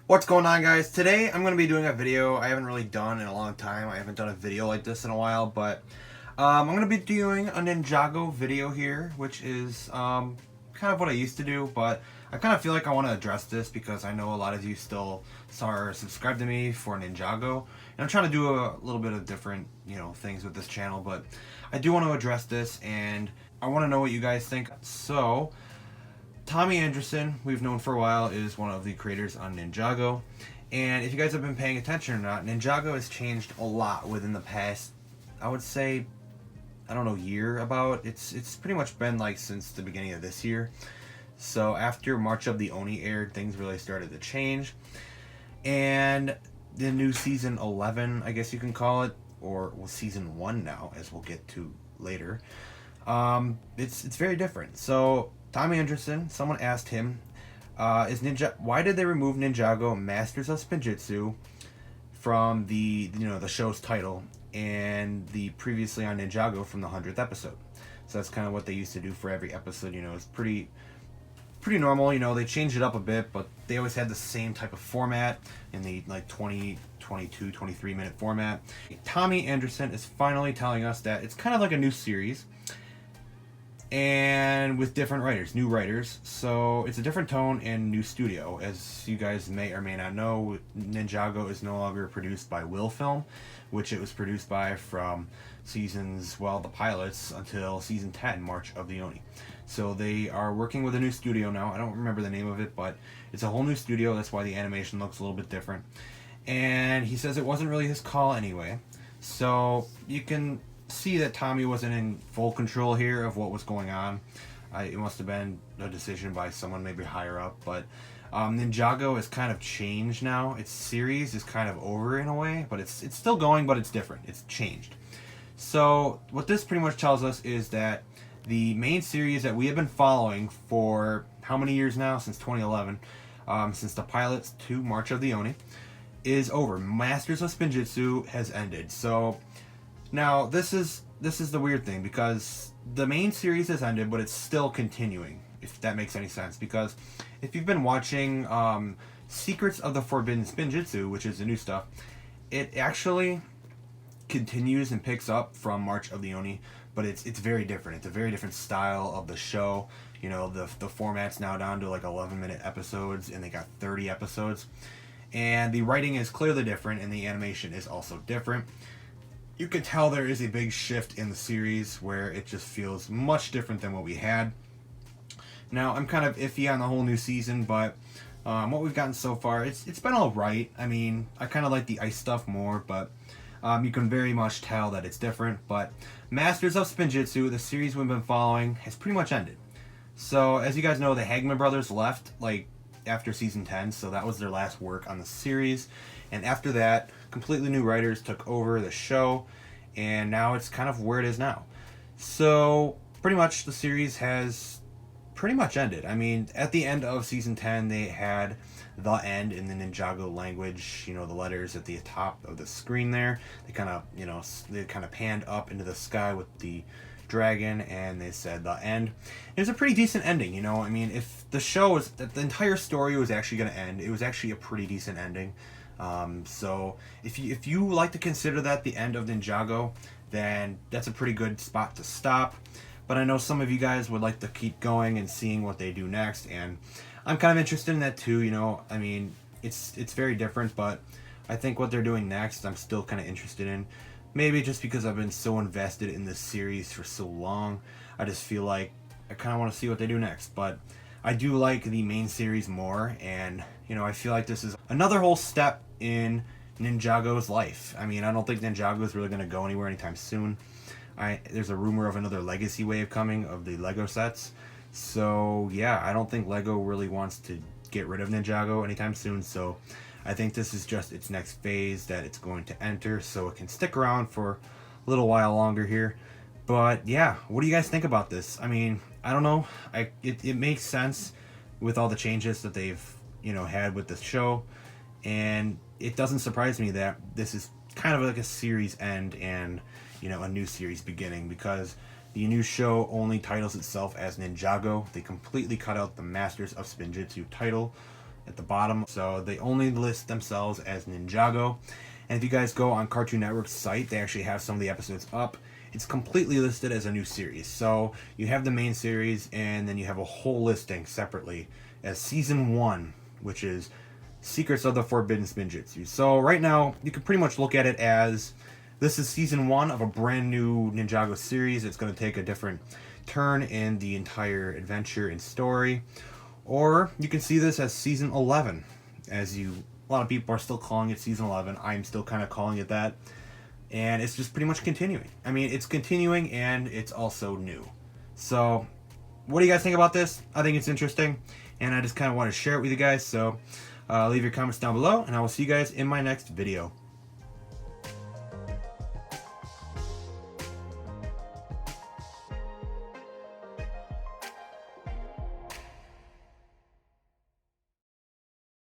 What's going on, guys? Today I'm going to be doing a video I haven't really done in a long time. I haven't done a video like this in a while, but I'm going to be doing a Ninjago video here, which is kind of what I used to do, but I kind of feel like I want to address this because I know a lot of you still are subscribed to me for Ninjago, and I'm trying to do a little bit of different, things with this channel, but I do want to address this, and I want to know what you guys think. So, Tommy Anderson, we've known for a while, is one of the creators on Ninjago. And if you guys have been paying attention or not, Ninjago has changed a lot within the past, I would say, I don't know, year about. It's pretty much been like since the beginning of this year. So after March of the Oni aired, things really started to change. And the new season 11, I guess you can call it, or season 1 now, as we'll get to later. It's very different. So Tommy Anderson, someone asked him, why did they remove Ninjago Masters of Spinjitzu from the show's title and the previously on Ninjago from the 100th episode? So that's kind of what they used to do for every episode. It's pretty normal. They changed it up a bit, but they always had the same type of format in the 20, 22, 23 minute format. Tommy Anderson is finally telling us that it's kind of like a new series, and with different writers, new writers. So it's a different tone and new studio. As you guys may or may not know, Ninjago is no longer produced by Will Film, which it was produced by from the pilots, until season 10, March of the Oni. So they are working with a new studio now. I don't remember the name of it, but it's a whole new studio. That's why the animation looks a little bit different. And he says it wasn't really his call anyway. So you can see that Tommy wasn't in full control here of what was going on. It must have been a decision by someone maybe higher up, but Ninjago has kind of changed now. Its series is kind of over in a way, but it's still going, but it's different. It's changed. So what this pretty much tells us is that the main series that we have been following for how many years now? Since 2011, since the pilots to March of the Oni, is over. Masters of Spinjitzu has ended. So now this is the weird thing, because the main series has ended, but it's still continuing, if that makes any sense. Because if you've been watching Secrets of the Forbidden Spinjitzu, which is the new stuff, it actually continues and picks up from March of the Oni, but it's very different. It's a very different style of the show. The format's now down to like 11-minute episodes, and they got 30 episodes. And the writing is clearly different, and the animation is also different. You can tell there is a big shift in the series where it just feels much different than what we had. Now, I'm kind of iffy on the whole new season, but what we've gotten so far, it's been alright. I mean, I kind of like the ice stuff more, but you can very much tell that it's different. But Masters of Spinjitzu, the series we've been following, has pretty much ended. So, as you guys know, the Hagman brothers left, after season 10, so that was their last work on the series. And after that, completely new writers took over the show, and now it's kind of where it is now. So, pretty much the series has pretty much ended. I mean, at the end of season 10, they had the end in the Ninjago language, the letters at the top of the screen there. They kind of panned up into the sky with the dragon, and they said the end. It was a pretty decent ending. I mean, if the entire story was actually going to end, it was actually a pretty decent ending. So if you like to consider that the end of Ninjago, then that's a pretty good spot to stop. But I know some of you guys would like to keep going and seeing what they do next, and I'm kind of interested in that too. I mean, it's very different, but I think what they're doing next, I'm still kind of interested in. Maybe just because I've been so invested in this series for so long, I just feel like I kind of want to see what they do next. But I do like the main series more, and I feel like this is another whole step in Ninjago's life. I mean, I don't think Ninjago is really going to go anywhere anytime soon. There's a rumor of another legacy wave coming of the Lego sets. So yeah, I don't think Lego really wants to get rid of Ninjago anytime soon. So I think this is just its next phase that it's going to enter, so it can stick around for a little while longer here. But yeah, what do you guys think about this? I mean, I don't know. It makes sense with all the changes that they've had with the show, and it doesn't surprise me that this is kind of like a series end and a new series beginning, because the new show only titles itself as Ninjago. They completely cut out the Masters of Spinjitzu title at the bottom. So they only list themselves as Ninjago. And if you guys go on Cartoon Network's site, they actually have some of the episodes up. It's completely listed as a new series. So you have the main series, and then you have a whole listing separately as Season 1, which is Secrets of the Forbidden Spinjitzu. So right now, you can pretty much look at it as this is Season 1 of a brand new Ninjago series. It's going to take a different turn in the entire adventure and story. Or you can see this as Season 11, as a lot of people are still calling it Season 11. I'm still kind of calling it that. And it's just pretty much continuing. I mean, it's continuing and it's also new. So, what do you guys think about this? I think it's interesting, and I just kind of want to share it with you guys. So, leave your comments down below, and I will see you guys in my next video.